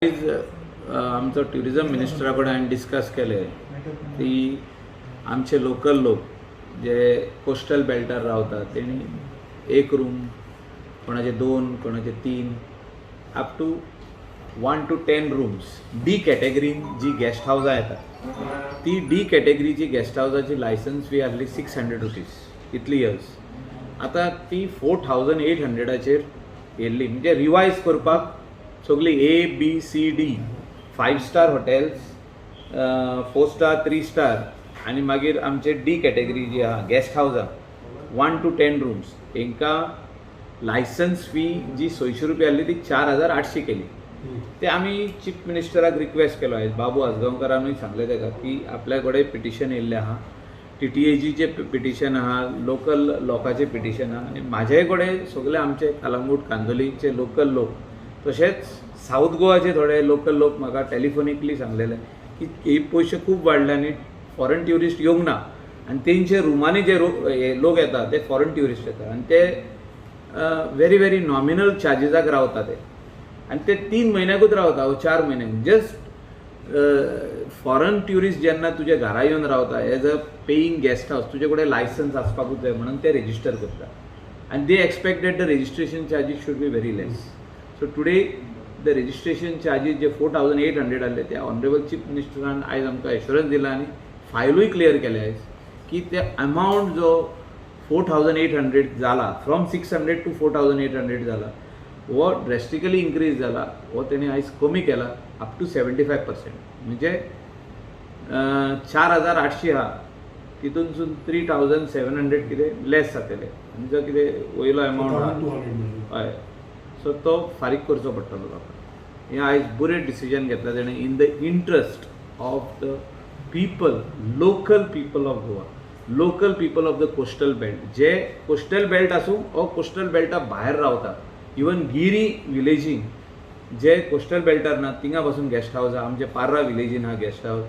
आमचो ट्युरिजम मिनिस्टरा कडेन हांवें डिस्कस केले की आमचे लोकल लोक जे कोस्टल बेल्टार रावतात तेणी एक रूम, कोणाचे 2, कोणाचे 3 up to 1 to 10 rooms D कॅटेगरीन जी गेस्ट हावजां येतात ती डी कॅटेगरीची गेस्ट हावजाची लायसन्स फी आहली 600 रुपीज इतली इयर्स. आतां ती 4800 येयल्ली, म्हणजे रिवायज करपाक सगळी A, B, C, D 5 star hotels, 4 star, 3 star आनी मागीर आमचे डी कॅटेगरी जी आहा गेस्ट हावजां 1 to 10 रूम्स हांकां लायसन्स फी जी 600 रुपया आहली ती 4800 केली. ते आमी चीफ मिनिस्टराक रिक्वेस्ट केलो आयज. बाबू आजगांवकारानूय सांगलें ताका की आपल्या कडेन पिटिशन येयल्लें आहा, TTAGचे पिटिशन आहा, लोकल लोकांचें पिटिशन आहा आनी म्हाजे कडेन सगळे आमचे कलंगूट कांदोलीचे लोकल लोक तशेंच साऊथ गोवाचे थोडे लोकल लोक म्हाका टॅलिफोनिकली सांगलेले की हे पयशे खूब वाडले आनी फॉरेन ट्युरिस्ट येवंक ना आनी तेंचे रुमांनी जे लोक येतात ते फॉरेन ट्युरिस्ट येतात आनी ते व्हेरी नॉमिनल चार्जिसाक रावता ते आनी ते 3 म्हयन्याकूच रावता वा 4 म्हयन्याक. जस्ट फॉरेन ट्युरिस्ट जेन्ना तुज्या घरा येवन रावता as a paying guest house तुजे कडेन लायसन्स आसपाकूच जाय म्हणून ते रेजिस्टर करता आनी they expect that the registration charges should be very less. So today the registration charges जे 4800 आहले ते ऑनरेबल चीफ मिनिस्टरान आयज आमकां एश्युरन्स दिला आनी फायलूय क्लियर केले आयज की ते अमावंट जो 4800 जाला फ्रॉम 600 to 4800 जाला वो ड्रेस्टिकली इन्क्रीज जाला, वो तेणी आयज कमी केला अप टू 75%. म्हणजे 4800 आहा तितूनसून 3700 कितें लेस जातले आनी जो कितें वयलो अमावंट आहा हय सो तो फारीक करचो पडटलो लोकांक. हें आयज बरें डिसिजन घेतला तेणें in the interest of the people, local people of Goa, local people of the coastal belt. जे कोस्टल बेल्ट आसूं वो कोस्टल बेल्टा भायर रावता, इवन गिरी विलेजीन जे कोस्टल बेल्टार ना थिंगा पासून गेस्ट हावज आहा, आमचे पार्रा विलेजीन आहा guest house,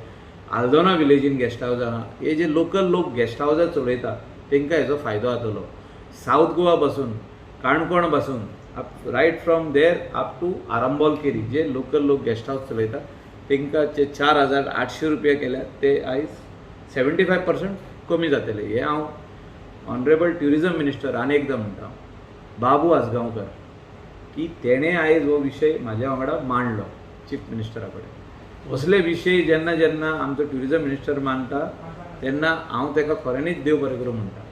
Aldona विलेजीन guest house आहा. हे जे लोकल लोक गेस्ट हावजां चलयता तांकां हेजो फायदो जातलो. साऊथ गोवा पासून, काणकोण पासून right from there up to Arambol Keri जे लोकल लोक गेस्ट हावस चलयता तांकां जे 4800 रुपया केल्यात ते आयज 75% कमी जातले. हे हांव ऑनरेबल ट्युरिजम मिनिस्टर आनी एकदां म्हणटा बाबू आजगांवकर की तेणें आयज हो विशय म्हाज्या वांगडा मांडलो चीफ मिनिस्टरा कडेन. असले विशय जेन्ना जेन्ना आमचो ट्युरिजम मिनिस्टर मांडटा तेन्ना हांव ताका खऱ्यांनीच देव बरें करूं म्हणटा.